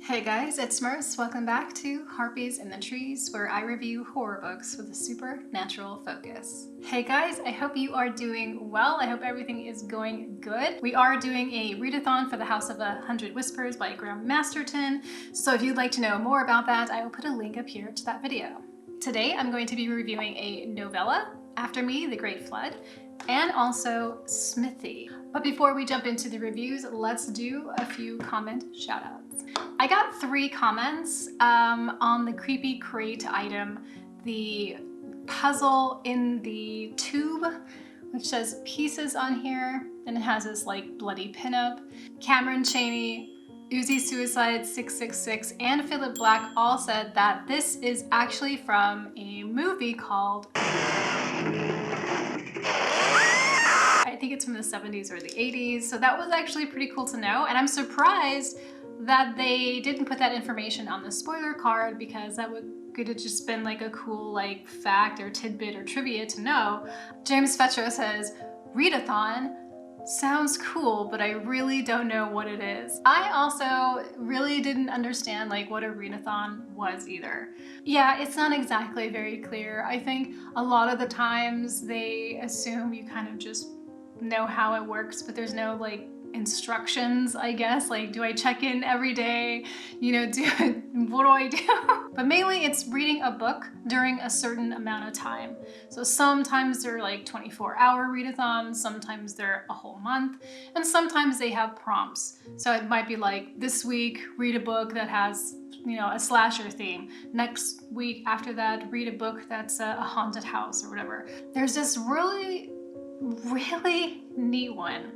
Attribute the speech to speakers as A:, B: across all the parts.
A: Hey guys, it's Merce. Welcome back to Harpies in the Trees, where I review horror books with a supernatural focus. Hey guys, I hope you are doing well. I hope everything is going good. We are doing a readathon for The House of 100 Whispers by Graham Masterton, so if you'd like to know more about that, I will put a link up here to that video. Today I'm going to be reviewing a novella, After Me, The Great Flood, and also Smithy. But before we jump into the reviews, let's do a few comment shoutouts. I got 3 comments on the creepy crate item, the puzzle in the tube, which says pieces on here, and it has this like bloody pinup. Cameron Chaney, Uzi Suicide 666, and Philip Black all said that this is actually from a movie called, I think it's from the 70s or the 80s, so that was actually pretty cool to know, and I'm surprised that they didn't put that information on the spoiler card, because that could have just been like a cool like fact or tidbit or trivia to know. James Fetcher says, readathon sounds cool, but I really don't know what it is. I also really didn't understand like what a readathon was either. Yeah, it's not exactly very clear. I think a lot of the times they assume you kind of just know how it works, but there's no like instructions, I guess, like do I check in every day, you know, what do I do? But mainly it's reading a book during a certain amount of time. So sometimes they're like 24-hour readathons, sometimes they're a whole month, and sometimes they have prompts. So it might be like, this week read a book that has, you know, a slasher theme. Next week after that, read a book that's a haunted house or whatever. There's this really neat one,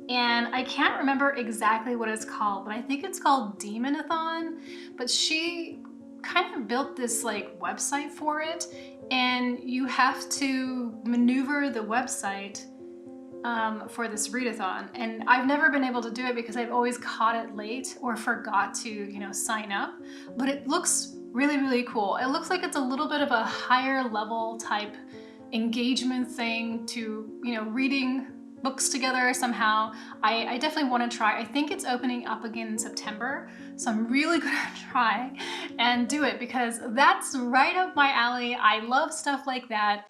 A: and I can't remember exactly what it's called, but I think it's called Demonathon. But she kind of built this like website for it, and you have to maneuver the website for this readathon. And I've never been able to do it because I've always caught it late or forgot to, you know, sign up. But it looks really cool. It looks like it's a little bit of a higher level type engagement thing to, you know, reading books together somehow. I definitely want to try. I think it's opening up again in September, so I'm really gonna try and do it because that's right up my alley. I love stuff like that.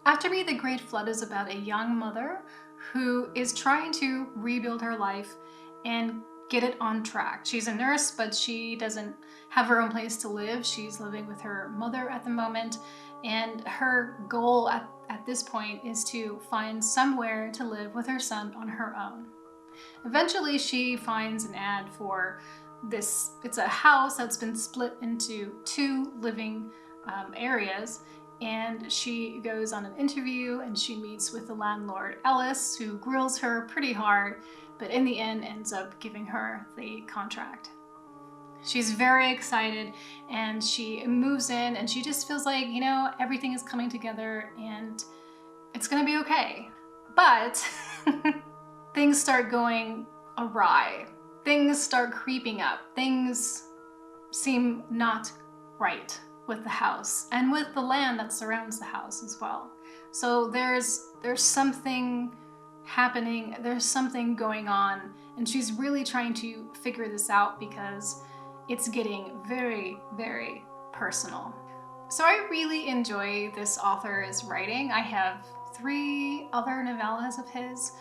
A: After Me, The Great Flood is about a young mother who is trying to rebuild her life and get it on track. She's a nurse, but she doesn't have her own place to live. She's living with her mother at the moment, and her goal at this point is to find somewhere to live with her son on her own. Eventually, she finds an ad for this. It's a house that's been split into 2 living areas, and she goes on an interview and she meets with the landlord Ellis, who grills her pretty hard, but in the end ends up giving her the contract. She's very excited and she moves in, and she just feels like, you know, everything is coming together and it's gonna be okay. But things start going awry. Things start creeping up. Things seem not right with the house and with the land that surrounds the house as well. So there's something happening, there's something going on, and she's really trying to figure this out because it's getting very personal. So I really enjoy this author's writing. I have 3 other novellas of his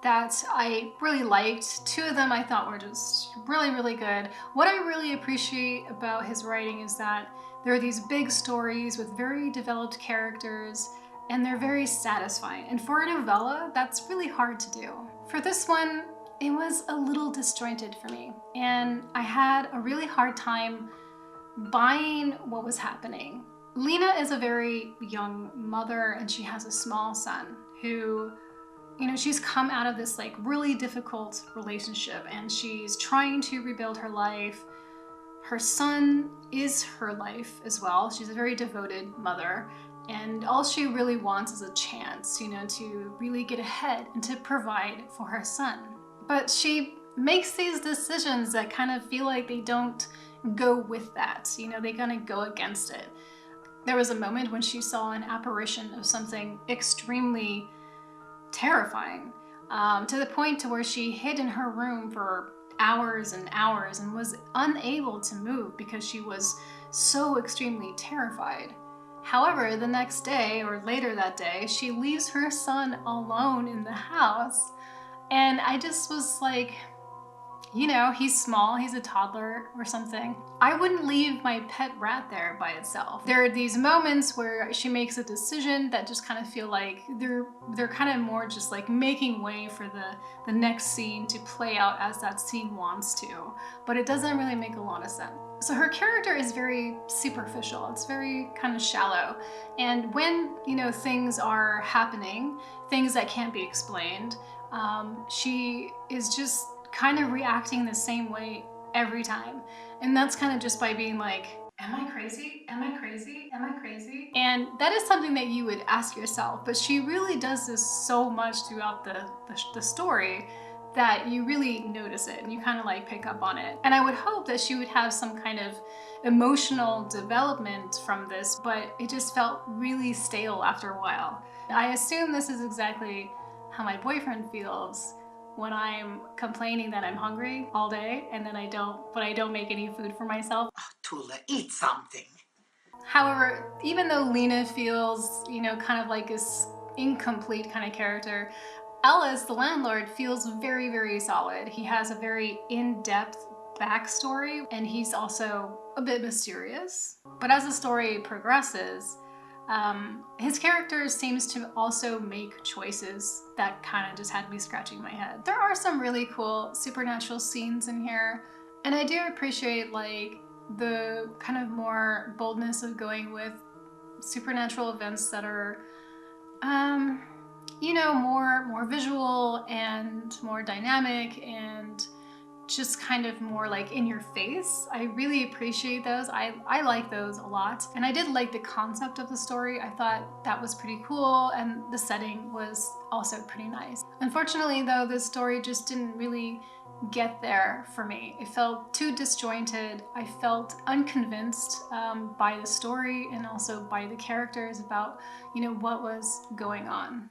A: that I really liked. 2 of them I thought were just really good. What I really appreciate about his writing is that there are these big stories with very developed characters, and they're very satisfying. And for a novella, that's really hard to do. For this one, it was a little disjointed for me, and I had a really hard time buying what was happening. Lena is a very young mother, and she has a small son who, you know, she's come out of this like really difficult relationship, and she's trying to rebuild her life. Her son is her life as well. She's a very devoted mother, and all she really wants is a chance, you know, to really get ahead and to provide for her son. But she makes these decisions that kind of feel like they don't go with that, you know, they kind of go against it. There was a moment when she saw an apparition of something extremely terrifying, to the point to where she hid in her room for hours and hours and was unable to move because she was so extremely terrified. However, the next day, or later that day, she leaves her son alone in the house. And I just was like, you know, he's small, he's a toddler or something. I wouldn't leave my pet rat there by itself. There are these moments where she makes a decision that just kind of feel like they're kind of more just like making way for the next scene to play out as that scene wants to, but it doesn't really make a lot of sense. So her character is very superficial, it's very kind of shallow. And when, you know, things are happening, things that can't be explained, she is just kind of reacting the same way every time. And that's kind of just by being like, am I crazy? Am I crazy? Am I crazy? And that is something that you would ask yourself, but she really does this so much throughout the story that you really notice it and you kind of like pick up on it. And I would hope that she would have some kind of emotional development from this, but it just felt really stale after a while. I assume this is exactly how my boyfriend feels when I'm complaining that I'm hungry all day and then I don't make any food for myself.
B: Oh, Tula, eat something.
A: However, even though Lena feels, you know, kind of like this incomplete kind of character, Ellis, the landlord, feels very, very solid. He has a very in-depth backstory and he's also a bit mysterious. But as the story progresses, his character seems to also make choices that kind of just had me scratching my head. There are some really cool supernatural scenes in here, and I do appreciate like the kind of more boldness of going with supernatural events that are, you know, more visual and more dynamic and just kind of more like in your face. I really appreciate those. I like those a lot. And I did like the concept of the story. I thought that was pretty cool and the setting was also pretty nice. Unfortunately though, this story just didn't really get there for me. It felt too disjointed. I felt unconvinced by the story and also by the characters about, you know, what was going on.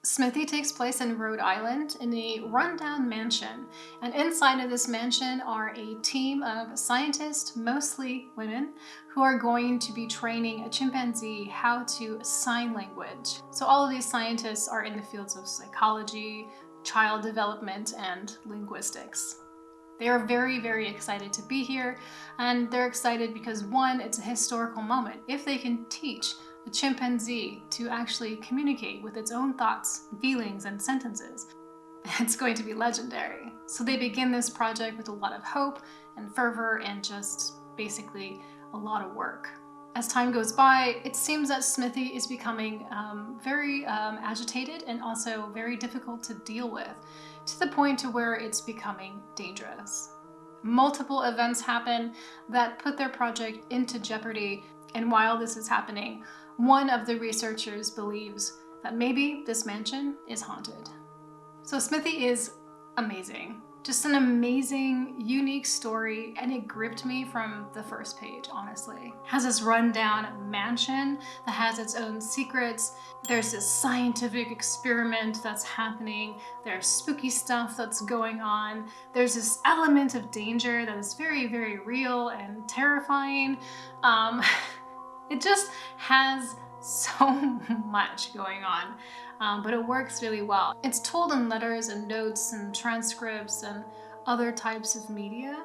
A: Smithy takes place in Rhode Island in a rundown mansion, and inside of this mansion are a team of scientists, mostly women, who are going to be training a chimpanzee how to sign language. So all of these scientists are in the fields of psychology, child development, and linguistics. They are very, very excited to be here, and they're excited because one, it's a historical moment. If they can teach a chimpanzee to actually communicate with its own thoughts, feelings, and sentences, it's going to be legendary. So they begin this project with a lot of hope and fervor and just basically a lot of work. As time goes by, it seems that Smithy is becoming very agitated and also very difficult to deal with, to the point to where it's becoming dangerous. Multiple events happen that put their project into jeopardy, and while this is happening, one of the researchers believes that maybe this mansion is haunted. So Smithy is amazing. Just an amazing, unique story, and it gripped me from the first page, honestly. It has this rundown mansion that has its own secrets. There's this scientific experiment that's happening. There's spooky stuff that's going on. There's this element of danger that is very, very real and terrifying. It just has so much going on, but it works really well. It's told in letters and notes and transcripts and other types of media.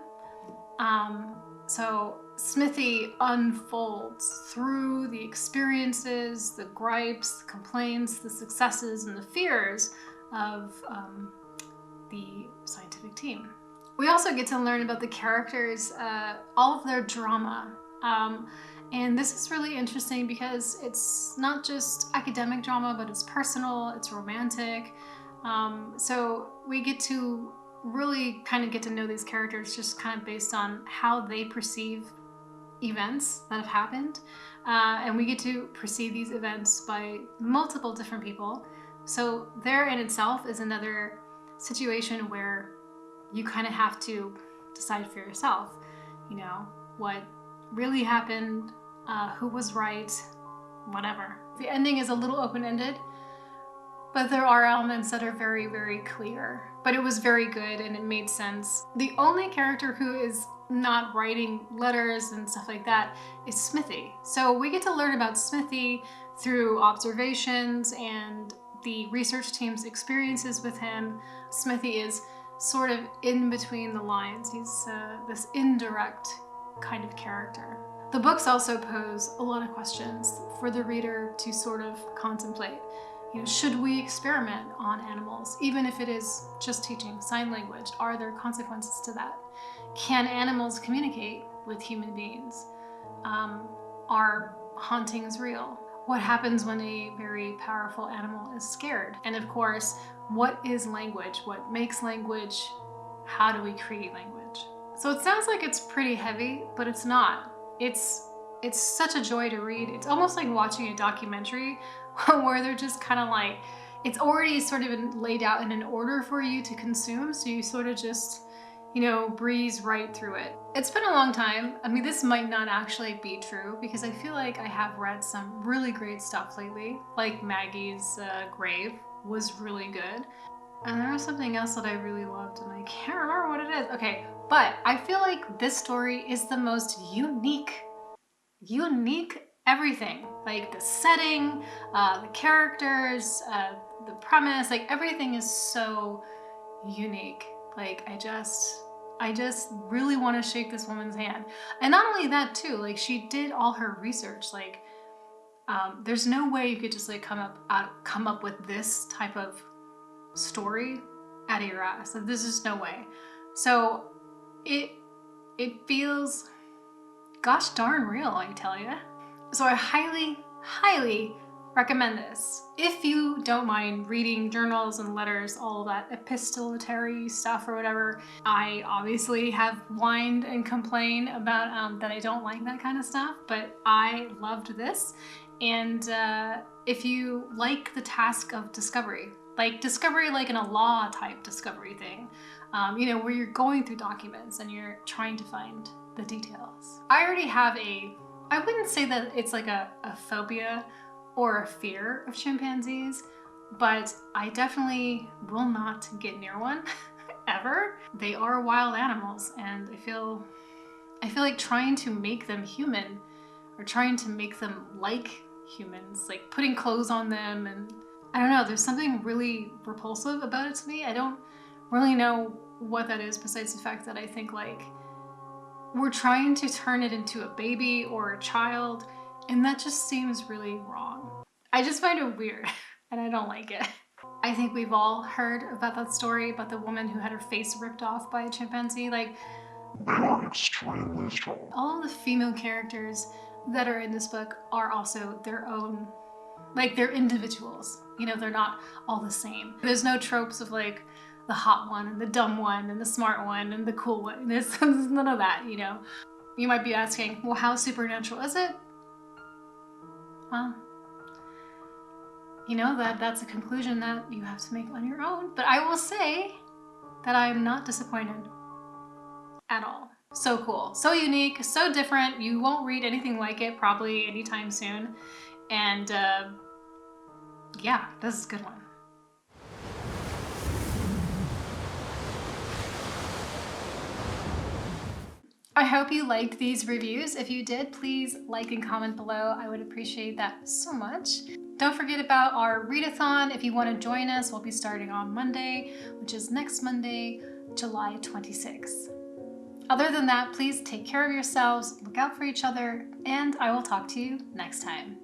A: So Smithy unfolds through the experiences, the gripes, the complaints, the successes, and the fears of the scientific team. We also get to learn about the characters, all of their drama. And this is really interesting because it's not just academic drama, but it's personal, it's romantic. So we get to really kind of get to know these characters just kind of based on how they perceive events that have happened. and we get to perceive these events by multiple different people. So there in itself is another situation where you kind of have to decide for yourself, you know, what really happened, who was right, whatever. The ending is a little open-ended, but there are elements that are very, very clear. But it was very good and it made sense. The only character who is not writing letters and stuff like that is Smithy. So we get to learn about Smithy through observations and the research team's experiences with him. Smithy is sort of in between the lines. He's this indirect kind of character. The books also pose a lot of questions for the reader to sort of contemplate. You know, should we experiment on animals, even if it is just teaching sign language? Are there consequences to that? Can animals communicate with human beings? Are hauntings real? What happens when a very powerful animal is scared? And of course, what is language? What makes language? How do we create language? So it sounds like it's pretty heavy, but it's not. It's such a joy to read. It's almost like watching a documentary where they're just kind of like, it's already sort of been laid out in an order for you to consume, so you sort of just, you know, breeze right through it. It's been a long time. I mean, this might not actually be true because I feel like I have read some really great stuff lately, like Maggie's Grave was really good. And there was something else that I really loved and I can't remember what it is. Okay, but I feel like this story is the most unique everything. Like the setting, the characters, the premise, like everything is so unique. Like I just really want to shake this woman's hand. And not only that too, like she did all her research. Like there's no way you could just like come up with this type of story out of your ass. Like, there's just no way. So it feels gosh darn real, I tell you. So I highly recommend this. If you don't mind reading journals and letters, all that epistolary stuff or whatever, I obviously have whined and complained about that I don't like that kind of stuff, but I loved this. And if you like the task of discovery like in a law type discovery thing, you know, where you're going through documents and you're trying to find the details. I already have I wouldn't say that it's like a phobia or a fear of chimpanzees, but I definitely will not get near one ever. They are wild animals, and I feel like trying to make them human or trying to make them like humans, like putting clothes on them, and I don't know, there's something really repulsive about it to me. I don't really know what that is besides the fact that I think like we're trying to turn it into a baby or a child, and that just seems really wrong. I just find it weird and I don't like it. I think we've all heard about that story about the woman who had her face ripped off by a chimpanzee. Like,
C: they are extremely strong.
A: All of the female characters that are in this book are also their own, like they're individuals. You know, they're not all the same. There's no tropes of like the hot one and the dumb one and the smart one and the cool one. There's none of that, you know. You might be asking, well, how supernatural is it? Well, you know, that's a conclusion that you have to make on your own. But I will say that I am not disappointed at all. So cool, so unique, so different. You won't read anything like it probably anytime soon. And yeah, this is a good one. I hope you liked these reviews. If you did, please like and comment below. I would appreciate that so much. Don't forget about our readathon. If you want to join us, we'll be starting on Monday, which is next Monday, July 26th. Other than that, please take care of yourselves, look out for each other, and I will talk to you next time.